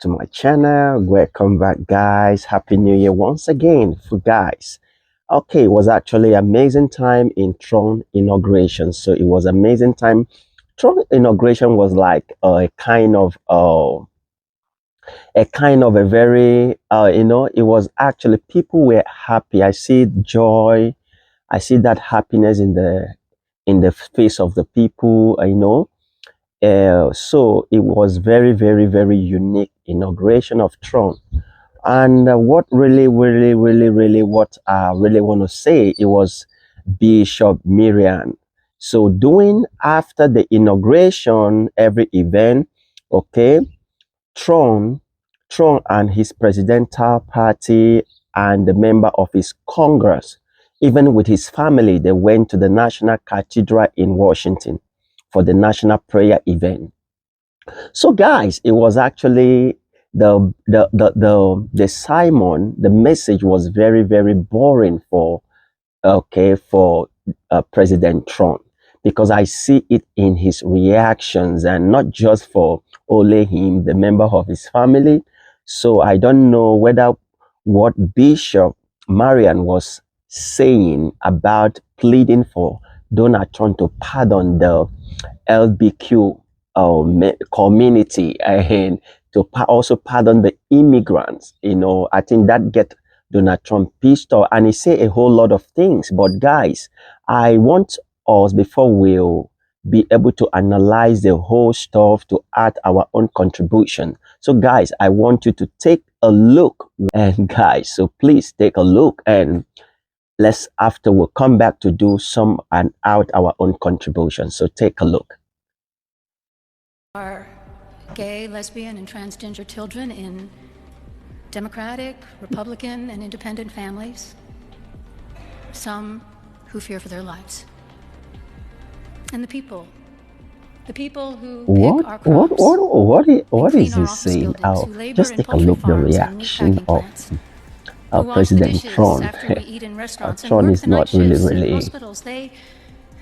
to my channel. Welcome back, guys. Happy New Year once again for guys. Okay, it was actually amazing time in Tron inauguration. So it was amazing time. Tron inauguration was like a very it was actually people were happy. I see joy. I see that happiness in the face of the people. So it was very, very, very unique inauguration of Tron. And what really, what I really want to say, it was Bishop Marian. So doing after the inauguration, every event, okay, Tron, Tron and his presidential party and the member of his Congress, even with his family, they went to the National Cathedral in Washington for the national prayer event. So guys, it was actually the Simon, the message was very, very boring for President Trump, because I see it in his reactions, and not just for only him, the member of his family. So I don't know whether what Bishop Marian was saying about pleading for Donald Trump to pardon the LBQ community, and to also pardon the immigrants. I think that get Donald Trump pissed off, and he say a whole lot of things. But guys, I want us, before we'll be able to analyze the whole stuff, to add our own contribution. So guys, I want you to take a look, and guys, so please take a look, and let's after we'll come back to do some and out our own contribution. So take a look. Are gay, lesbian, and transgender children in Democratic, Republican, and independent families. Some who fear for their lives. And the people who pick our crops, what clean is our he office saying? buildings, who labor Just in take a poultry look the farms and reaction meatpacking of plants, who wash the President dishes Trump. after we eat in restaurants, and Trump work is the night not really, shifts in really. hospitals. They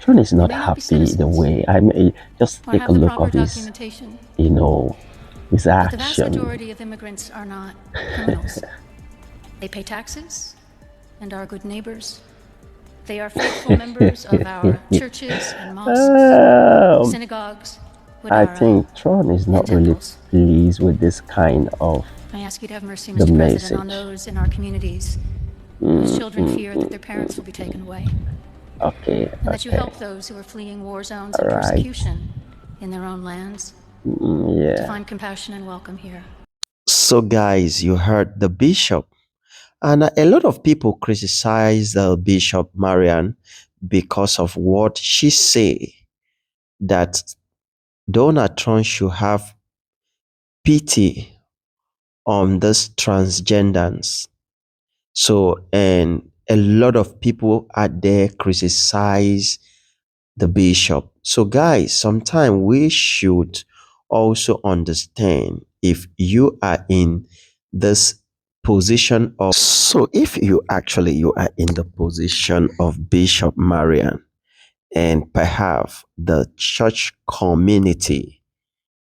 Trump is not may not be happy the citizens way. I mean, just or take have a the look proper of his, documentation. his But the vast action. majority of immigrants are not criminals. They pay taxes and are good neighbors. They are faithful members of our churches and mosques, synagogues, I Wadara, think Trump is not and really temples. pleased with this kind of I ask you to have mercy, the Mr. President, on message. those in our communities whose children fear that their parents will be taken away, Okay, and that you okay, help those who are fleeing war zones all and right, persecution in their own lands to yeah. find compassion and welcome here. So, guys, you heard the bishop, and a lot of people criticize the Bishop Marian because of what she say, that Donald Trump should have pity on these transgenders. So, and a lot of people out there criticize the bishop. So, guys, sometimes we should also understand, if you are in this position of, so if you are in the position of Bishop Marian, and perhaps the church community,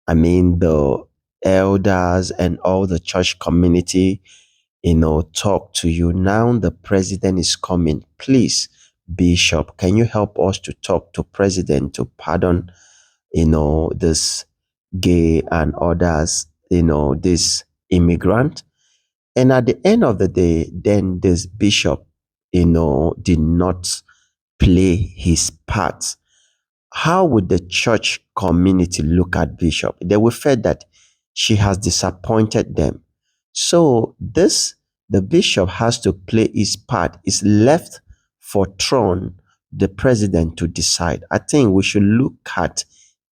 I mean the elders and all the church community, talk to you. Now the president is coming. Please, Bishop, can you help us to talk to president to pardon, this gay and others, this immigrant? And at the end of the day, then this bishop, did not play his part. How would the church community look at Bishop? They will feel that she has disappointed them. So the bishop has to play his part. It's left for throne, the president, to decide. I think we should look at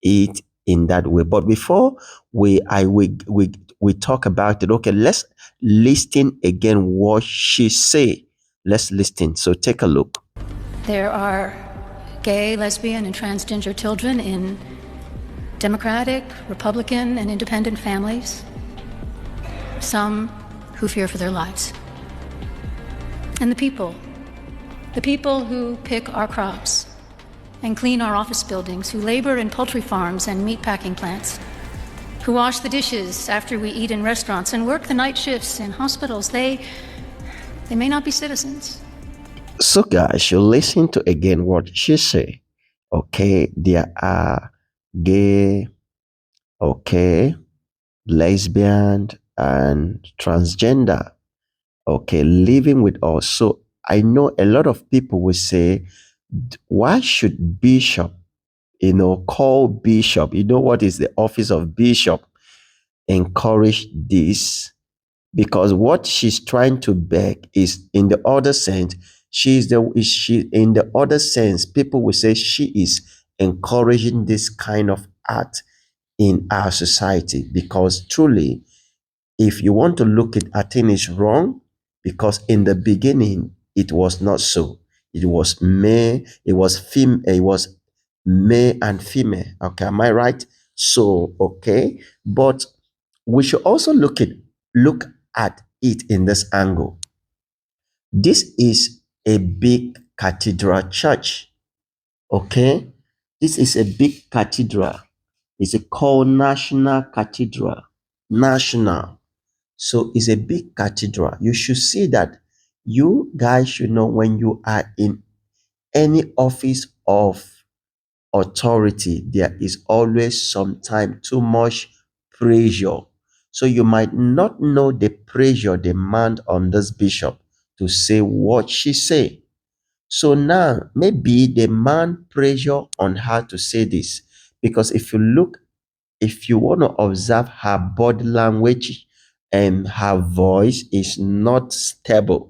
it in that way. But before we talk about it, okay, let's listen again what she say. Let's listen. So take a look. There are gay, lesbian, and transgender children in Democratic, Republican, and independent families. Some who fear for their lives. And the people who pick our crops and clean our office buildings, who labor in poultry farms and meatpacking plants, who wash the dishes after we eat in restaurants and work the night shifts in hospitals, they may not be citizens. So, guys, you listen to again what she say. Okay, there are gay, okay, lesbian, and transgender. Okay, living with us. So I know a lot of people will say, why should bishop, call bishop? You know what is the office of bishop? Encourage this, because what she's trying to beg is in the other sense, she in the other sense, people will say she is encouraging this kind of art in our society, because truly, if you want to look at it is wrong, because in the beginning it was not so. It was male, it was male and female. Okay, am I right? So okay, but we should also look at it in this angle. This is a big cathedral church. Okay, this is a big cathedral. It's a called National Cathedral. National. So it's a big cathedral. You should see that. You guys should know, when you are in any office of authority, there is always sometimes too much pressure. So you might not know the pressure demand on this bishop to say what she say. So now maybe the man pressure on her to say this, because if you want to observe her body language and her voice is not stable.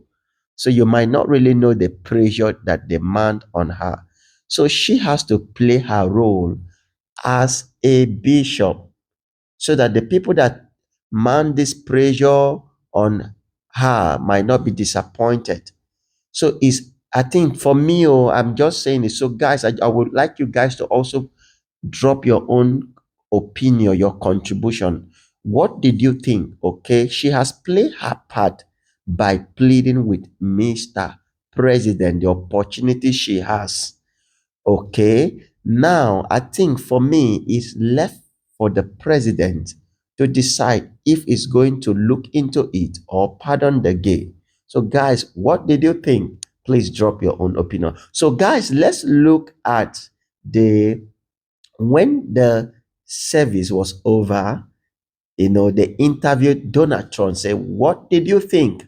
So you might not really know the pressure that demand on her. So she has to play her role as a bishop, so that the people that man this pressure on her might not be disappointed. So is I think for me, I'm just saying it. So guys, I would like you guys to also drop your own opinion, your contribution. What did you think? Okay, she has played her part by pleading with Mr. President the opportunity she has. Okay, now I think for me, it's left for the president to decide if he's going to look into it or pardon the gay. So, guys, what did you think? Please drop your own opinion. So, guys, let's look at the when the service was over. They interviewed Donald Trump. Say, what did you think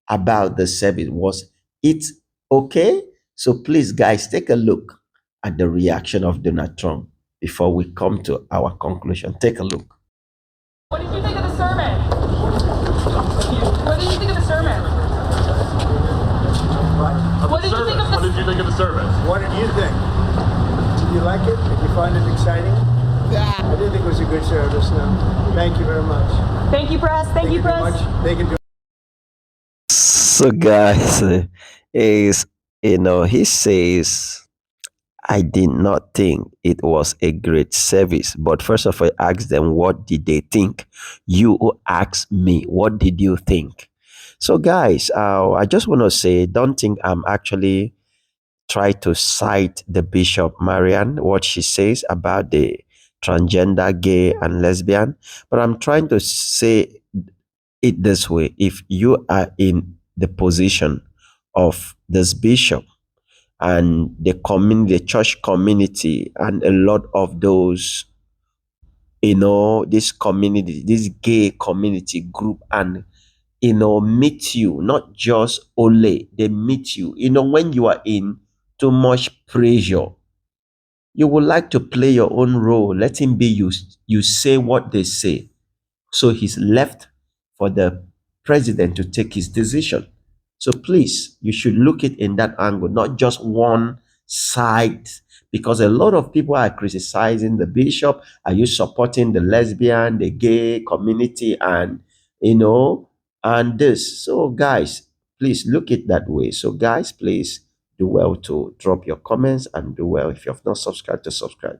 about the service? Was it okay? So please, guys, take a look at the reaction of Donald Trump before we come to our conclusion. Take a look. What did you think of the sermon? What did you think of the sermon? What did you think of the What did you think of the service? What did you think? Did you like it? Did you find it exciting? I did think it was a good service. No. Thank you very much. Thank you, press. Thank you, very press. much. They can do. So, guys, is he says, I did not think it was a great service. But first of all, ask them, what did they think? You who asked me, what did you think? So, guys, I just want to say, don't think I'm actually try to cite the Bishop Marian, what she says about the transgender, gay, and lesbian. But I'm trying to say it this way. If you are in the position of this bishop, and the community, the church community, and a lot of those, this community, this gay community group, and meet you, not just only they meet you. When you are in too much pressure, you would like to play your own role. Let him be you. You say what they say. So he's left for the president to take his decision. So please, you should look it in that angle, not just one side. Because a lot of people are criticizing the bishop. Are you supporting the lesbian, the gay community, and and this? So guys, please look it that way. So guys, please do well to drop your comments, and do well if you have not subscribed to subscribe.